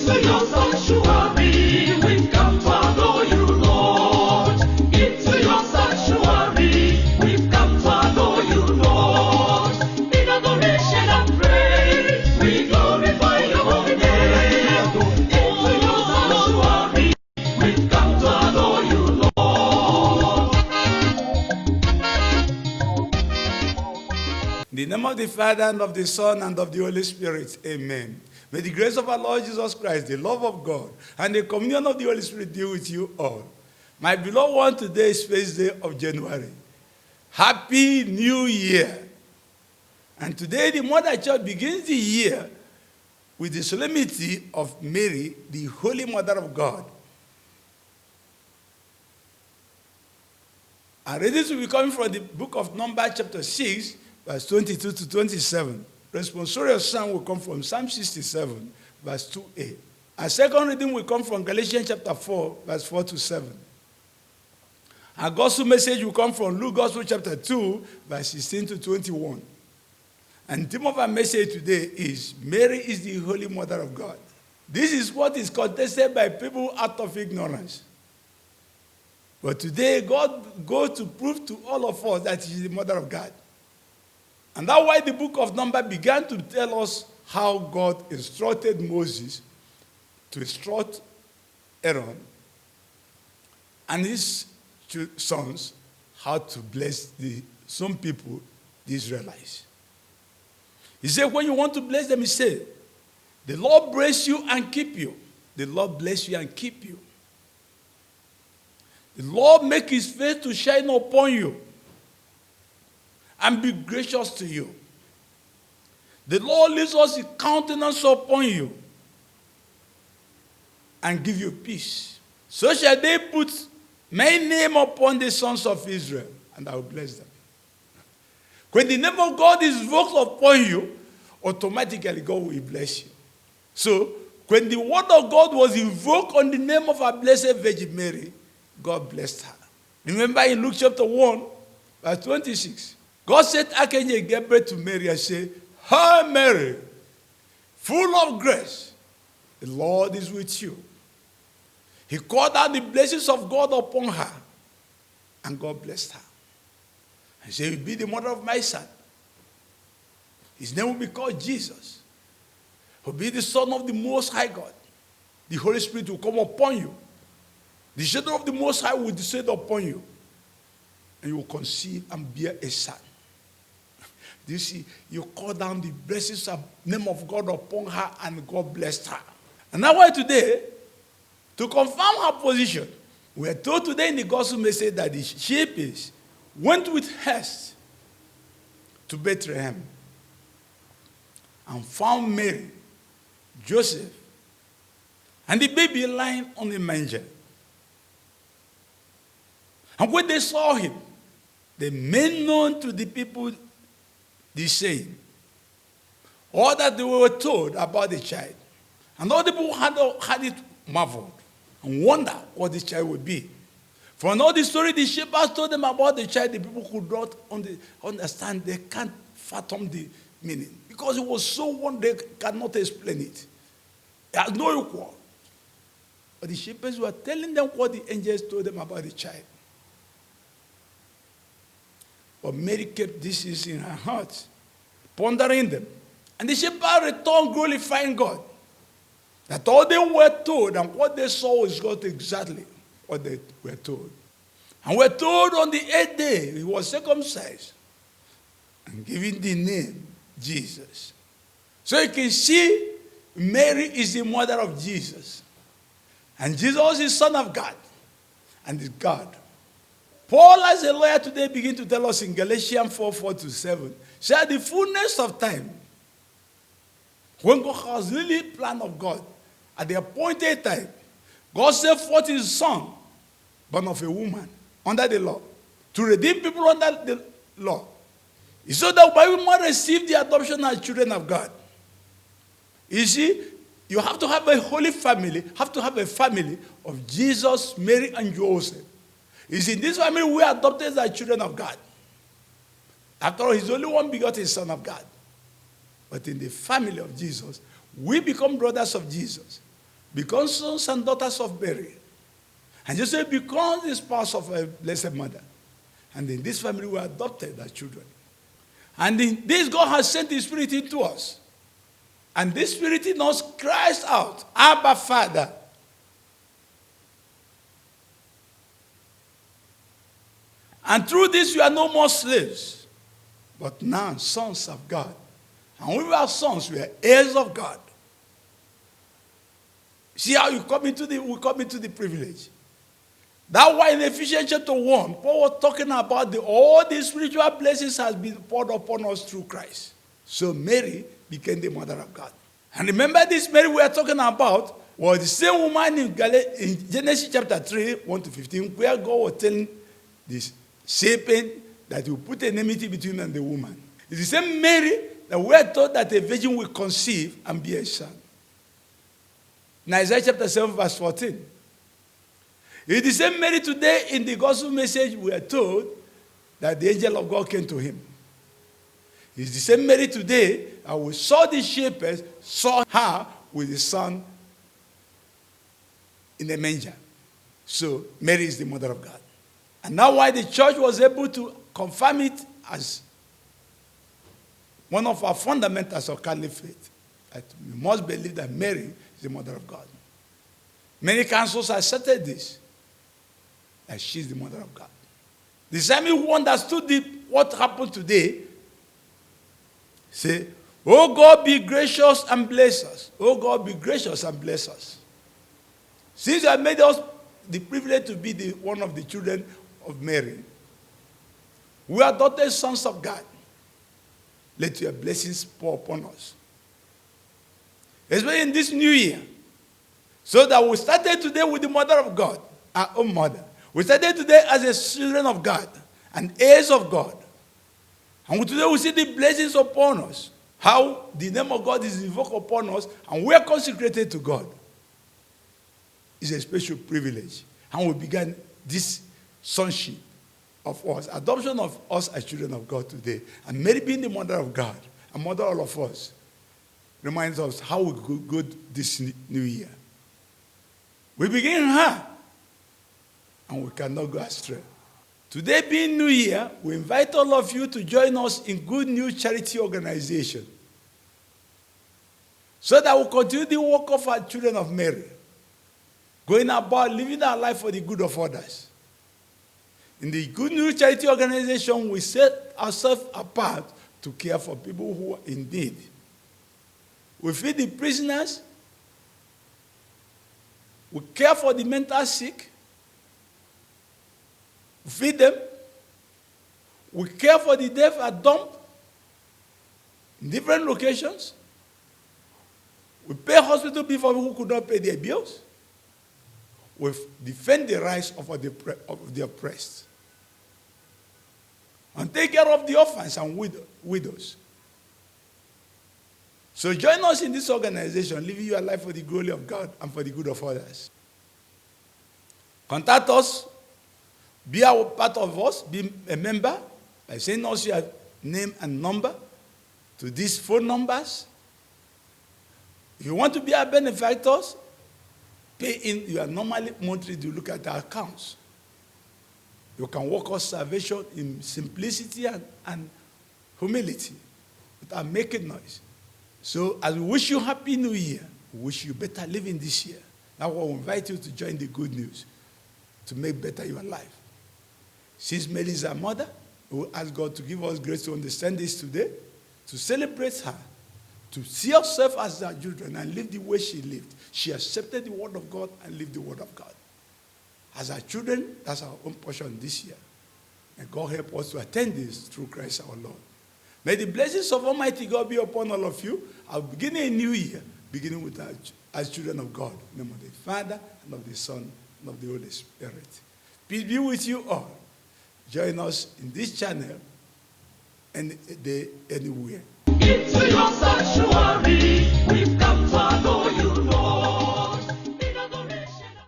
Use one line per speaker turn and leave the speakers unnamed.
Into your sanctuary, we've come to adore you, Lord. Into your sanctuary, we've come to adore you, Lord. In adoration and praise, we glorify your holy name. Into your sanctuary, we've come to adore you, Lord.
In the name of the Father, and of the Son, and of the Holy Spirit, amen. May the grace of our Lord Jesus Christ, the love of God, and the communion of the Holy Spirit be with you all. My beloved one, today is first day of January. Happy New Year. And today the Mother Church begins the year with the solemnity of Mary, the Holy Mother of God. Our readings will be coming from the book of Numbers, chapter 6, verse 22 to 27. Responsorial psalm will come from Psalm 67, verse 2a. Our second reading will come from Galatians chapter 4, verse 4 to 7. Our gospel message will come from Luke Gospel chapter 2, verse 16 to 21. And the theme of our message today is, Mary is the Holy Mother of God. This is what is contested by people out of ignorance. But today, God goes to prove to all of us that she is the Mother of God. And that's why the book of Numbers began to tell us how God instructed Moses to instruct Aaron and his sons how to bless some people, the Israelites. He said, when you want to bless them, he said, the Lord bless you and keep you. The Lord bless you and keep you. The Lord make his face to shine upon you and be gracious to you. The Lord lift us his countenance upon you and give you peace. So shall they put my name upon the sons of Israel, and I will bless them. When the name of God is invoked upon you, automatically God will bless you. So, when the word of God was invoked on the name of our Blessed Virgin Mary, God blessed her. Remember in Luke chapter 1, verse 26, God sent Archangel Gabriel to Mary and said, "Hail Mary, full of grace, the Lord is with you." He called out the blessings of God upon her, and God blessed her. He said, "You'll be the mother of my son. His name will be called Jesus. He'll be the Son of the Most High God. The Holy Spirit will come upon you. The shadow of the Most High will descend upon you, and you will conceive and bear a son." You see, you call down the blessings of name of God upon her, and God blessed her. And that's why today, to confirm her position, we are told today in the gospel message that the shepherds went with haste to Bethlehem and found Mary, Joseph, and the baby lying on the manger. And when they saw him, they made known to the people the saying, all that they were told about the child. And all the people had it marveled and wondered what the child would be. From all the story the shepherds told them about the child, the people could not understand. They can't fathom the meaning. Because it was so wonderful, they cannot explain it. It has no equal. But the shepherds were telling them what the angels told them about the child. But Mary kept these in her heart, pondering them. And the shepherds returned glorifying God. That all they were told and what they saw was God exactly what they were told. And we're told on the 8th day he was circumcised and given the name Jesus. So you can see Mary is the mother of Jesus. And Jesus is Son of God and is God. Paul, as a lawyer today, begins to tell us in Galatians 4, 4-7, said the fullness of time, when God has really planned of God, at the appointed time, God sent forth his Son, born of a woman, under the law, to redeem people under the law. So that we might receive the adoption as children of God. You see, you have to have a holy family, have to have a family of Jesus, Mary, and Joseph. You see, in this family, we are adopted as children of God. After all, he's the only one begotten Son of God. But in the family of Jesus, we become brothers of Jesus. become sons and daughters of Mary. And Joseph becomes the spouse of a Blessed Mother. And in this family, we are adopted as children. And in this, God has sent His Spirit into us. And this Spirit in us cries out, Abba, Father. And through this, we are no more slaves, but now sons of God. And when we are sons, we are heirs of God. See how we come into the privilege. That's why in Ephesians chapter 1, Paul was talking about all the spiritual blessings has been poured upon us through Christ. So Mary became the mother of God. And remember this Mary we are talking about was the same woman in Genesis chapter 3, 1 to 15, where God was telling this serpent that he will put enmity between him and the woman. It's the same Mary that we are told that a virgin will conceive and be a son. In Isaiah chapter 7, verse 14. It's the same Mary today in the gospel message we are told that the angel of God came to him. It's the same Mary today and we saw the shepherds, saw her with the son in a manger. So Mary is the mother of God. And now why the church was able to confirm it as one of our fundamentals of Catholic faith. That we must believe that Mary is the mother of God. Many councils accepted this, that she's the mother of God. The same who understood what happened today say, oh God, be gracious and bless us. Oh God, be gracious and bless us. Since you have made us the privilege to be one of the children of Mary, we are adopted sons of God. Let your blessings pour upon us. Especially in this new year. So that we started today with the mother of God, our own mother. We started today as a children of God and heirs of God. And today we see the blessings upon us. How the name of God is invoked upon us and we are consecrated to God. It's a special privilege. And we began this sonship of us, adoption of us as children of God today. And Mary being the mother of God, and mother of all of us, reminds us how we go this new year. We begin her, and we cannot go astray. Today being New Year, we invite all of you to join us in Good News Charity Organization so that we'll continue the work of our children of Mary, going about living our life for the good of others. In the Good News Charity Organization, we set ourselves apart to care for people who are in need. We feed the prisoners. We care for the mental sick. We feed them. We care for the deaf at dump in different locations. We pay hospital bills for people who could not pay their bills. We defend the rights of the oppressed. And take care of the orphans and widows. So join us in this organization, living your life for the glory of God and for the good of others. Contact us, be a part of us, be a member by sending us your name and number to these phone numbers. If you want to be a benefactor, pay in your normally monthly to look at our accounts. You can work on salvation in simplicity and humility without making noise. So as we wish you Happy New Year, we wish you better living this year. Now we invite you to join the Good News to make better your life. Since Mary is our mother, we will ask God to give us grace to understand this today, to celebrate her, to see herself as our children and live the way she lived. She accepted the word of God and lived the word of God. As our children, that's our own portion this year. May God help us to attain this through Christ our Lord. May the blessings of Almighty God be upon all of you. I'll begin a new year, beginning with us as children of God. In the name of the Father, and of the Son, and of the Holy Spirit. Peace be with you all. Join us in this channel and anywhere.
Into your sanctuary.